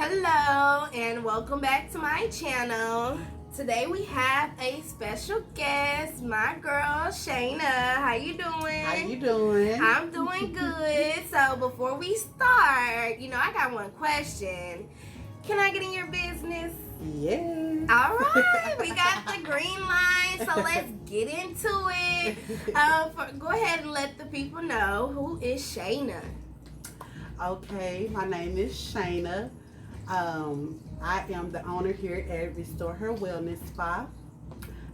Hello and welcome back to my channel. Today we have a special guest, my girl Shayna. How you doing? How you doing? I'm doing good. So before we start, I got one question. Can I get in your business? Yes. All right, we got the green line, so let's get into it. Go ahead and let the people know who is Shayna. Okay, my name is Shayna. I am the owner here at Restore Her Wellness Spa.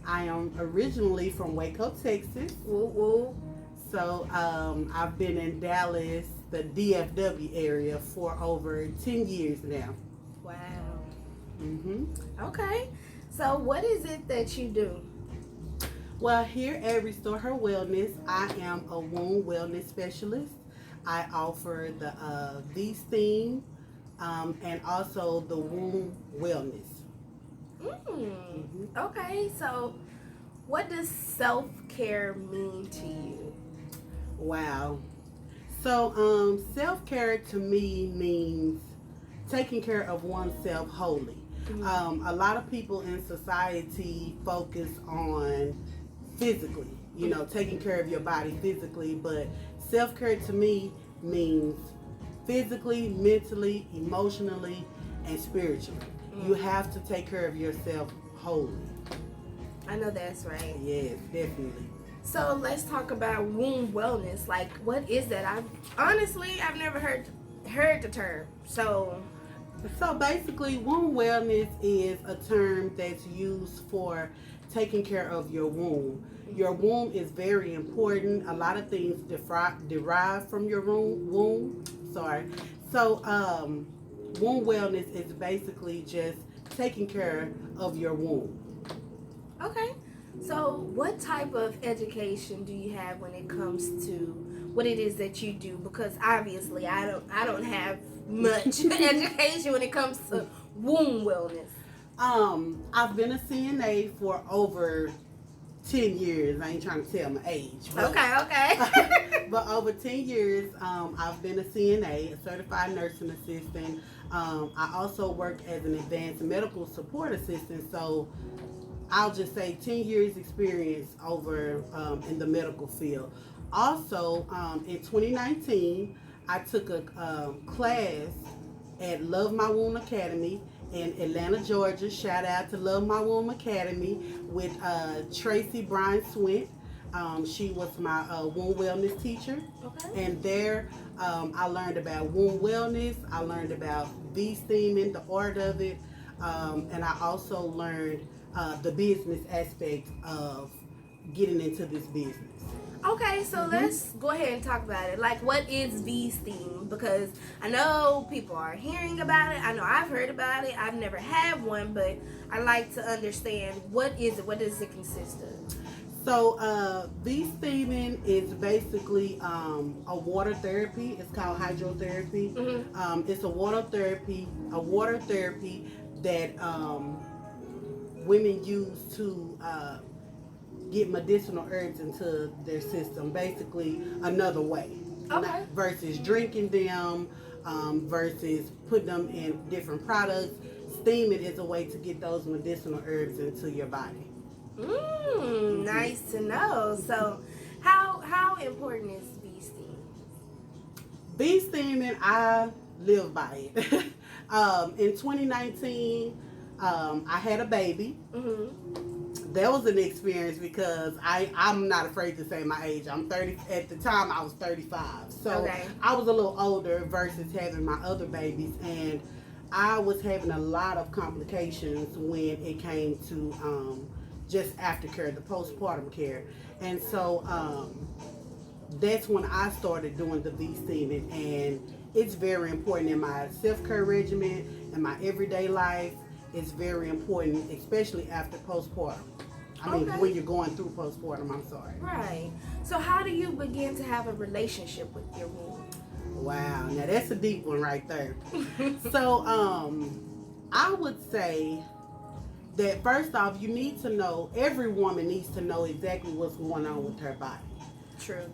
I am originally from Waco, Texas. Woo woo. So I've been in Dallas, the DFW area, for over 10 years now. Wow. Okay. So what is it that you do? Well, here at Restore Her Wellness, I am a wound wellness specialist. I offer the V-Steam and also the wound wellness. Okay, so what does self-care mean to you? Wow. So self-care to me means taking care of oneself wholly. A lot of people in society focus on physically, taking care of your body physically, but self-care to me means physically, mentally, emotionally, and spiritually. You have to take care of yourself wholly. I know that's right. Yes, definitely. So let's talk about wound wellness. Like, what is that? I've never heard the term. So basically, wound wellness is a term that's used for taking care of your womb. Your womb is very important. A lot of things derive from your womb. So, womb wellness is basically just taking care of your womb. Okay. So what type of education do you have when it comes to what it is that you do? Because obviously I don't have much education when it comes to womb wellness. I've been a CNA for over 10 years. I ain't trying to tell my age. But, Okay. but over 10 years, I've been a CNA, a certified nursing assistant. I also work as an advanced medical support assistant. So I'll just say 10 years experience over in the medical field. Also, in 2019, I took a class at Love My Womb Academy in Atlanta, Georgia. Shout out to Love My Womb Academy with Tracy Bryan Swint. She was my womb wellness teacher. Okay. And there I learned about womb wellness. I learned about V-steaming, the art of it. And I also learned the business aspect of getting into this business. Okay, so let's go ahead and talk about it. Like, what is V-steam? Because I know people are hearing about it. I know I've heard about it. I've never had one, but I like to understand what is it? What does it consist of? So, V-steaming is basically a water therapy. It's called hydrotherapy. It's a water therapy that women use to get medicinal herbs into their system. Basically, another way. Okay. Versus drinking them, versus putting them in different products. Steaming is a way to get those medicinal herbs into your body. Nice to know. So, how important is V-steam? V-steaming, I live by it. In 2019, I had a baby. That was an experience because I'm not afraid to say my age. I'm 30. At the time, I was 35. So I was a little older versus having my other babies, and I was having a lot of complications when it came to just aftercare, the postpartum care. And so that's when I started doing the V-steaming, and it's very important in my self-care regimen, in my everyday life. It's very important, especially after postpartum. When you're going through postpartum, I'm sorry. Right. So how do you begin to have a relationship with your womb? Wow, now that's a deep one right there. So, I would say that first off, you need to know, every woman needs to know exactly what's going on with her body. True.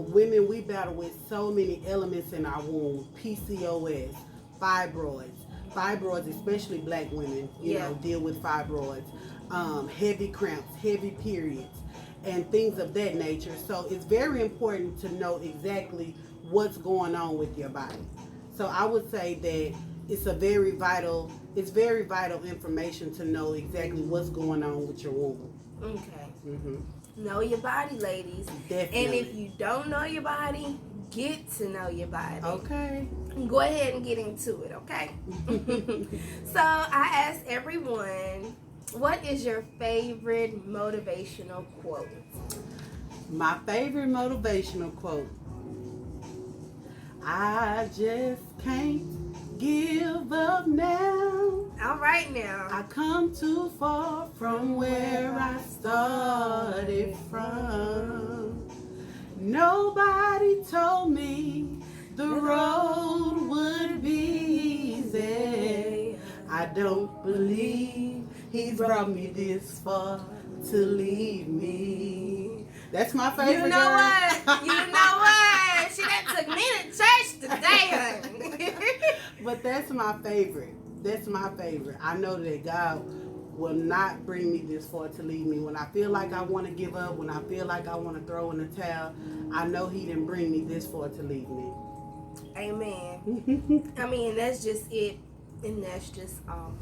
Women, we battle with so many elements in our womb: PCOS, Fibroids, especially black women, you know, deal with fibroids, heavy cramps, heavy periods, and things of that nature. So it's very important to know exactly what's going on with your body. So I would say that it's very vital information to know exactly what's going on with your womb. Okay. Mm-hmm. Know your body, ladies. Definitely. And if you don't know your body, get to know your body. Okay. Go ahead and get into it, okay? So I asked everyone, what is your favorite motivational quote? My favorite motivational quote: I just can't give up now. All right now. I come too far from where I started from. Nobody told me the road would be easy. I don't believe he's brought me this far to leave me. That's my favorite. You know what? You know what? She done took me to church today, honey. But that's my favorite. That's my favorite. I know that God will not bring me this far to leave me. When I feel like I want to give up, when I feel like I want to throw in the towel, I know He didn't bring me this far to leave me. Amen. I mean, that's just it. And that's just all.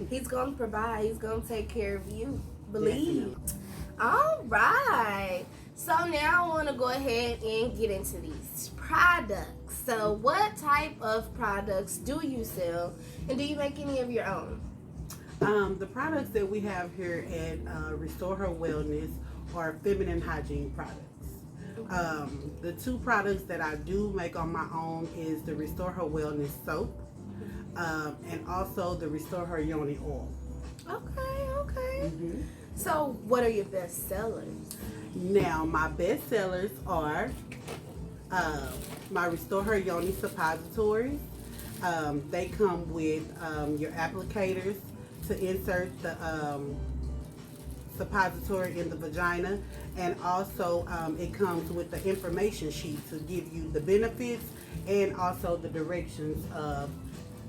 He's going to provide. He's going to take care of you. Believe. Definitely. All right. So now I want to go ahead and get into these products. So what type of products do you sell? And do you make any of your own? The products that we have here at Restore Her Wellness are feminine hygiene products. The two products that I do make on my own is the Restore Her Wellness soap and also the Restore Her Yoni oil. Okay. Mm-hmm. So what are your best sellers? Now, my best sellers are my Restore Her Yoni suppositories. They come with your applicators to insert the suppository in the vagina, and also it comes with the information sheet to give you the benefits and also the directions of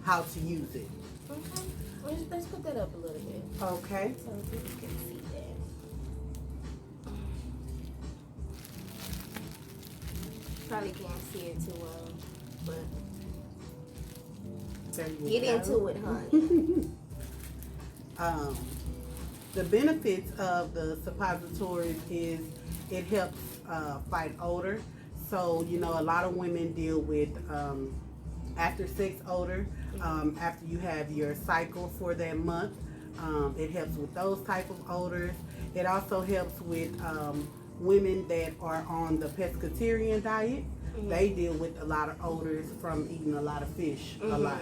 how to use it. Okay. Let's put that up a little bit. Okay. So people can see that. Probably can't see it too well, but get into it, honey. The benefits of the suppositories is it helps fight odor. So, you know, a lot of women deal with after sex odor after you have your cycle for that month. It helps with those type of odors. It also helps with women that are on the pescatarian diet. They deal with a lot of odors from eating a lot of fish, a lot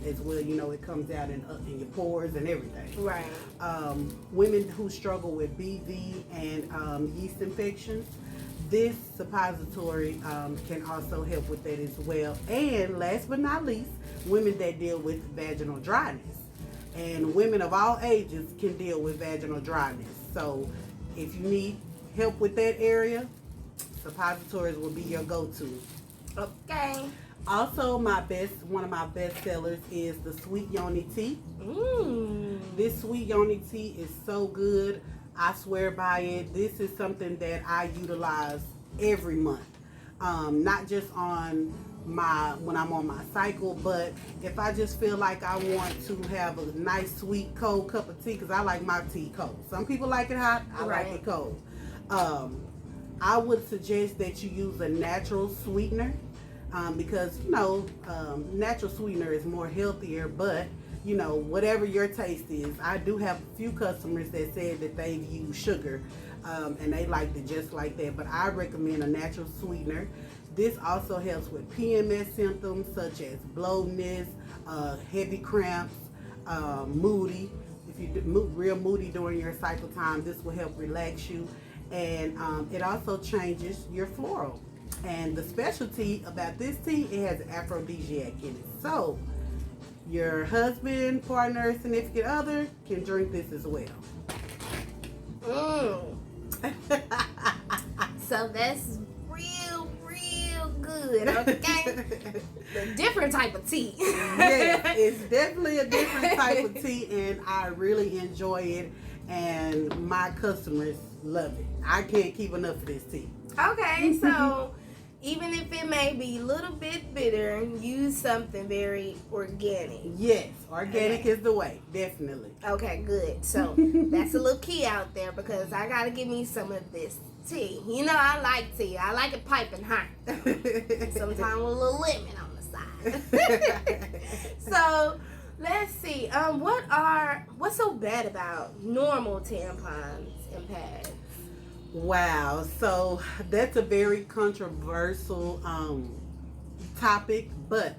as well. You know, it comes out in your pores and everything. Right. Women who struggle with BV and yeast infections, this suppository can also help with that as well. And last but not least, women that deal with vaginal dryness. And women of all ages can deal with vaginal dryness. So if you need help with that area, suppositories will be your go-to. Okay. Also, one of my best sellers is the Sweet Yoni tea. This Sweet Yoni tea is so good. I swear by it. This is something that I utilize every month. Not just on when I'm on my cycle, but if I just feel like I want to have a nice, sweet, cold cup of tea, because I like my tea cold. Some people like it hot. I like it cold. I would suggest that you use a natural sweetener because, you know, natural sweetener is more healthier, but, you know, whatever your taste is. I do have a few customers that said that they've used sugar and they liked it just like that, but I recommend a natural sweetener. This also helps with PMS symptoms such as bloatedness, heavy cramps, moody. If you're real moody during your cycle time, this will help relax you. And it also changes your floral. And the specialty about this tea, it has aphrodisiac in it. So your husband, partner, significant other can drink this as well. So that's real good. good, okay? The different type of tea. Yes, it's definitely a different type of tea, and I really enjoy it, and my customers love it. I can't keep enough of this tea. Okay, so even if it may be a little bit bitter, use something very organic. Yes, organic Okay. is the way, definitely. Okay, good. So that's a little key out there because I gotta give me some of this tea. You know, I like tea. I like it piping hot. Sometimes with a little lemon on the side. So let's see. What's so bad about normal tampons and pads? Wow, so that's a very controversial topic, but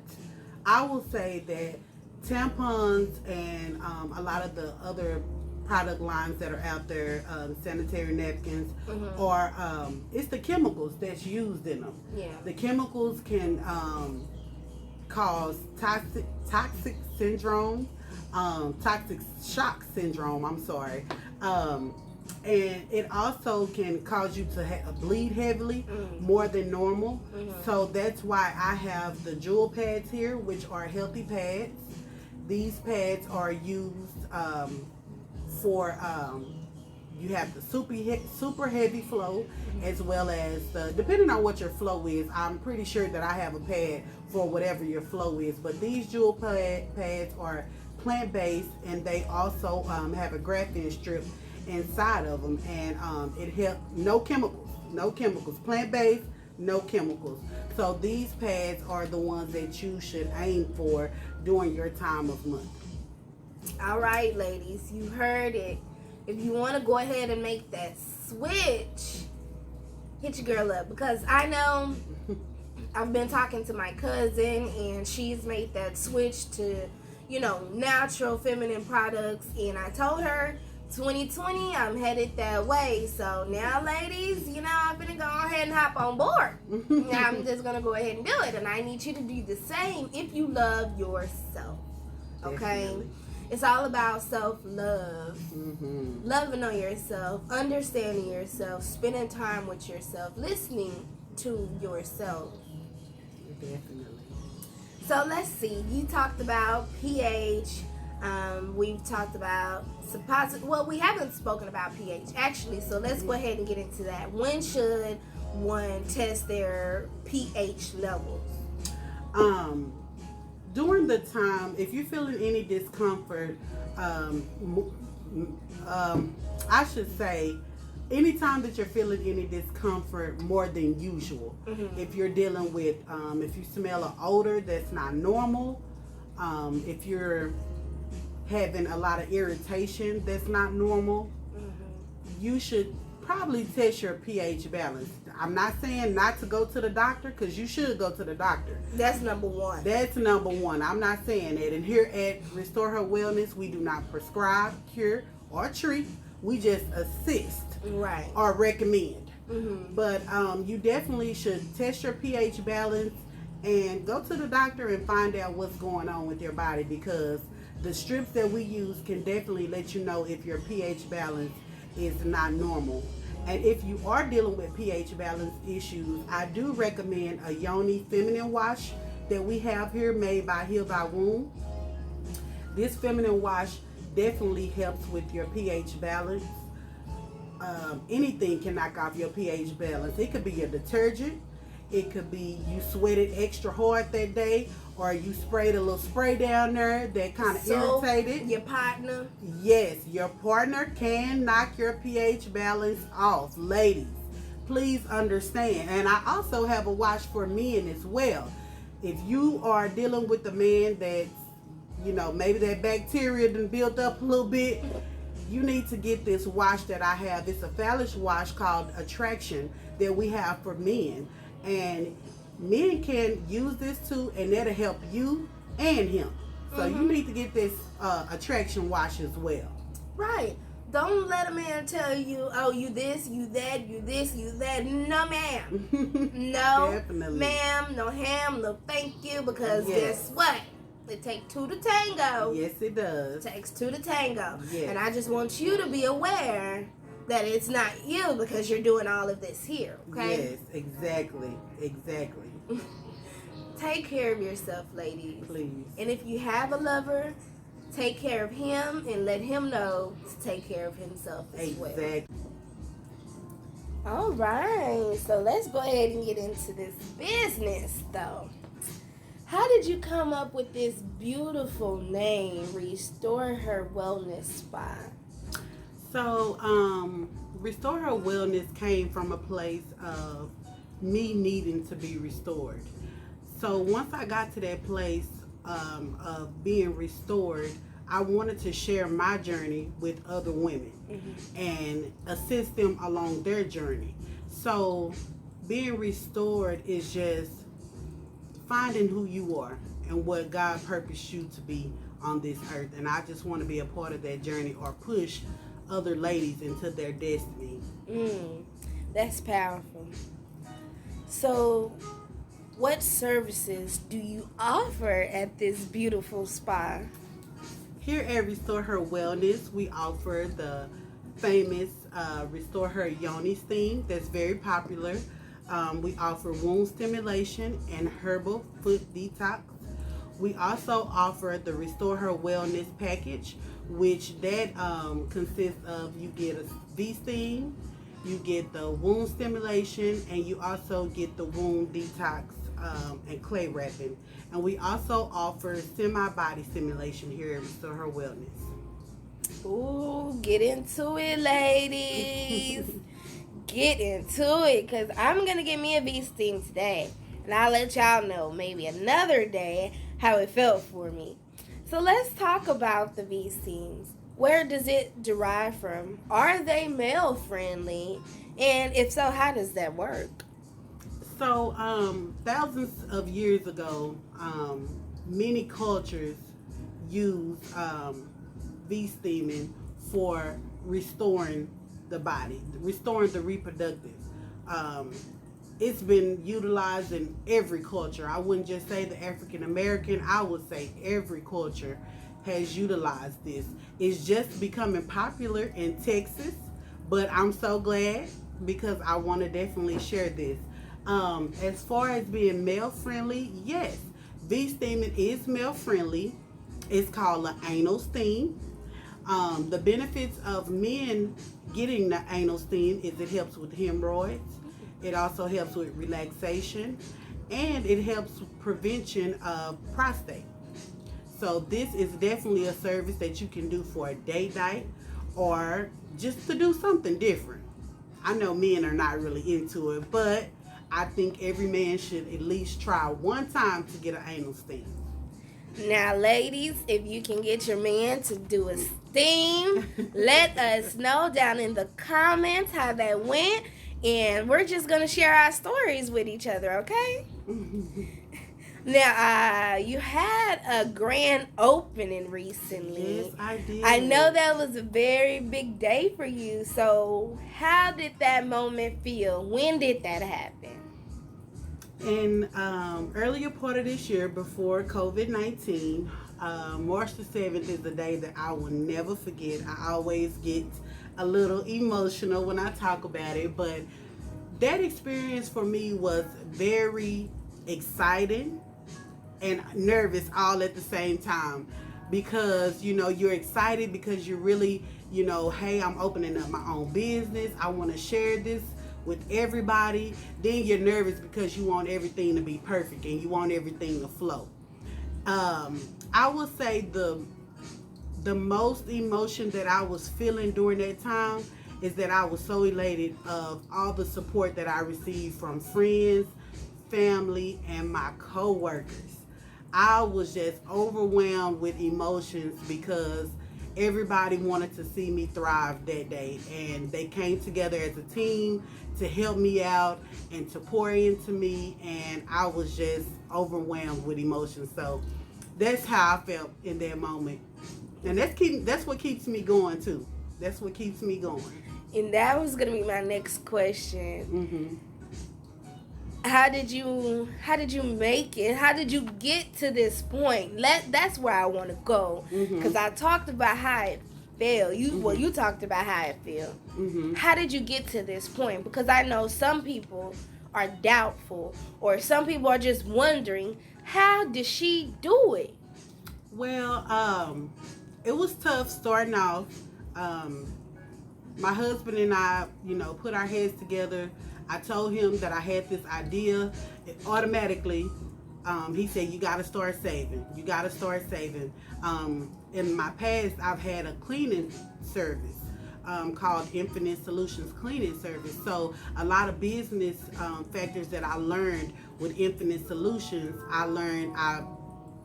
I will say that tampons and a lot of the other product lines that are out there, sanitary napkins, are it's the chemicals that's used in them. Yeah. The chemicals can cause toxic syndrome, toxic shock syndrome. I'm sorry. And it also can cause you to bleed heavily, more than normal. So that's why I have the jewel pads here, which are healthy pads. These pads are used for you have the super heavy flow, as well as depending on what your flow is. I'm pretty sure that I have a pad for whatever your flow is, but these jewel pads are plant-based, and they also have a graphene strip inside of them, and it helps. No chemicals, plant-based, no chemicals. So these pads are the ones that you should aim for during your time of month. All right, ladies, you heard it. If you want to go ahead and make that switch, hit your girl up, because I know I've been talking to my cousin and she's made that switch to, natural feminine products, and I told her 2020 I'm headed that way. So now, ladies, I'm gonna go ahead and hop on board. Now I'm just gonna go ahead and do it, and I need you to do the same if you love yourself. Okay? Definitely. It's all about self-love. Mm-hmm. Loving on yourself, understanding yourself, spending time with yourself, listening to yourself. Definitely. So let's see. You talked about pH. We've talked about well, we haven't spoken about pH actually. So let's go ahead and get into that. When should one test their pH levels? During the time, if you're feeling any discomfort, I should say, anytime that you're feeling any discomfort more than usual, if you're dealing with, if you smell an odor that's not normal, if you're having a lot of irritation that's not normal, you should probably test your pH balance. I'm not saying not to go to the doctor, because you should go to the doctor. That's number one. That's number one. I'm not saying that. And here at Restore Her Wellness, we do not prescribe, cure, or treat. We just assist, right, or recommend. But you definitely should test your pH balance and go to the doctor and find out what's going on with your body, because the strips that we use can definitely let you know if your pH balance is not normal. And if you are dealing with pH balance issues, I do recommend a Yoni feminine wash that we have here, made by Heal Thy Womb. This feminine wash definitely helps with your pH balance. Anything can knock off your pH balance. It could be your detergent. It could be you sweated extra hard that day, or you sprayed a little spray down there that kind of irritated your partner. Yes, your partner can knock your pH balance off. Ladies, please understand. And I also have a wash for men as well. If you are dealing with a man that's, maybe that bacteria done built up a little bit, you need to get this wash that I have. It's a phallus wash called Attraction that we have for men. And men can use this too, and that'll help you and him. So you need to get this Attraction wash as well. Right. Don't let a man tell you, oh, you this, you that, you this, you that. No, ma'am. No, Definitely. ma'am. No ham, no thank you. Because guess what? It takes two to tango. Yes, it does. It takes two to tango. Yes. And I just want you to be aware that it's not you, because you're doing all of this here, okay? Yes, exactly. Take care of yourself, ladies. Please. And if you have a lover, take care of him and let him know to take care of himself as well. Exactly. All right, so let's go ahead and get into this business, though. How did you come up with this beautiful name, Restore Her Wellness Spa? So, Restore Her Wellness came from a place of me needing to be restored. So once I got to that place of being restored, I wanted to share my journey with other women and assist them along their journey. So being restored is just finding who you are and what God purposed you to be on this earth. And I just want to be a part of that journey or push other ladies into their destiny. That's powerful. So, what services do you offer at this beautiful spa? Here at Restore Her Wellness, we offer the famous Restore Her Yoni steam that's very popular. We offer wound stimulation and herbal foot detox. We also offer the Restore Her Wellness package, which that consists of you get a V-steam, you get the wound stimulation, and you also get the wound detox and clay wrapping. And we also offer semi-body stimulation here at Restore Her Wellness. Ooh, get into it, ladies. Get into it, because I'm going to get me a V-steam today. And I'll let y'all know maybe another day how it felt for me. So let's talk about the V-steams. Where does it derive from? Are they male friendly? And if so, how does that work? So, thousands of years ago, many cultures used V-steaming for restoring the body, restoring the reproductive. It's been utilized in every culture. I wouldn't just say the African American, I would say every culture has utilized this. It's just becoming popular in Texas, but I'm so glad because I want to definitely share this. As far as being male friendly, yes, V-steaming is male friendly. It's called an anal steam. The benefits of men getting the anal steam is it helps with hemorrhoids. It also helps with relaxation, and it helps with prevention of prostate. So this is definitely a service that you can do for a date night or just to do something different. I know men are not really into it, but I think every man should at least try one time to get an anal steam. Now, ladies, if you can get your man to do a steam, let us know down in the comments how that went. And we're just going to share our stories with each other, okay? Now, you had a grand opening recently. Yes, I did. I know that was a very big day for you. So, how did that moment feel? When did that happen? In earlier part of this year, before COVID-19, March the 7th is the day that I will never forget. I always get a little emotional when I talk about it, but that experience for me was very exciting and nervous all at the same time, because you're excited because you're really hey, I'm opening up my own business, I want to share this with everybody. Then you're nervous because you want everything to be perfect and you want everything to flow. I would say the most emotion that I was feeling during that time is that I was so elated of all the support that I received from friends, family, and my co-workers. I was just overwhelmed with emotions because everybody wanted to see me thrive that day, and they came together as a team to help me out and to pour into me, and I was just overwhelmed with emotions. So that's how I felt in that moment. And that's what keeps me going too. That's what keeps me going. And that was gonna be my next question. How did you make it? How did you get to this point? That's where I want to go, because I talked about how it felt. You talked about how it felt. How did you get to this point? Because I know some people are doubtful, or some people are just wondering, how did she do it? Well, it was tough starting off. Um, my husband and I, put our heads together. I told him that I had this idea. It automatically, he said, "You got to start saving. You got to start saving." In my past, I've had a cleaning service called Infinite Solutions Cleaning Service. So a lot of business factors that I learned with Infinite Solutions, I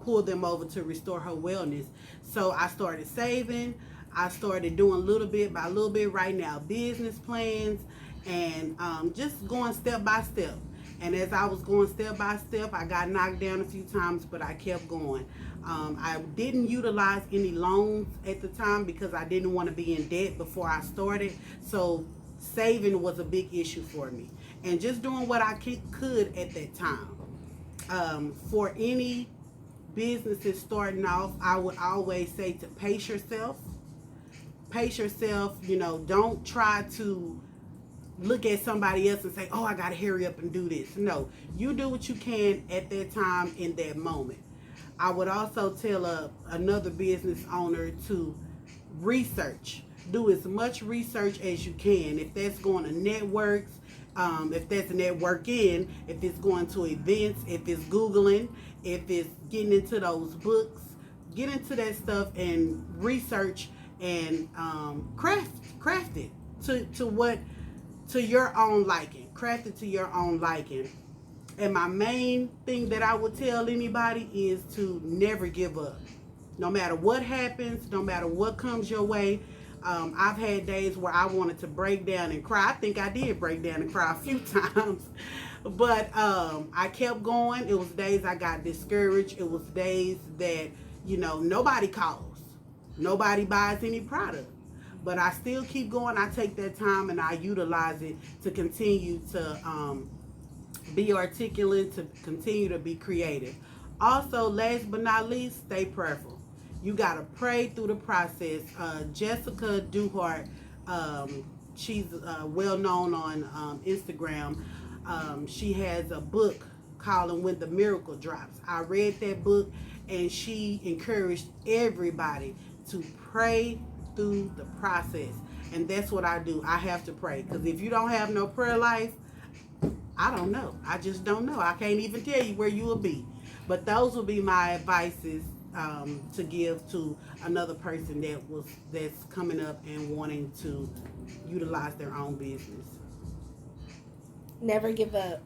pulled them over to Restore Her Wellness. So I started saving. I started doing little bit by little bit right now, business plans, and just going step by step. And as I was going step by step, I got knocked down a few times, but I kept going. I didn't utilize any loans at the time because I didn't want to be in debt before I started. So saving was a big issue for me. And just doing what I could at that time. For any businesses starting off, I would always say to pace yourself. Pace yourself, don't try to look at somebody else and say, "Oh, I gotta hurry up and do this." No, you do what you can at that time in that moment. I would also tell another business owner to research. Do as much research as you can. If that's going to networks, if that's networking, if it's going to events, if it's Googling, if it's getting into those books, get into that stuff and research and craft it to your own liking. Craft it to your own liking. And my main thing that I would tell anybody is to never give up. No matter what happens, no matter what comes your way. I've had days where I wanted to break down and cry. I think I did break down and cry a few times. But I kept going. It was days I got discouraged. It was days that, nobody calls. Nobody buys any product. But I still keep going. I take that time and I utilize it to continue to be articulate, to continue to be creative. Also, last but not least, stay prayerful. You got to pray through the process. Jessica Duhart, she's well known on Instagram. She has a book called "When the Miracle Drops." I read that book and she encouraged everybody to pray through the process. And that's what I do. I have to pray. Because if you don't have no prayer life, I don't know. I just don't know. I can't even tell you where you will be. But those will be my advices to give to another person that's coming up and wanting to utilize their own business. Never give up.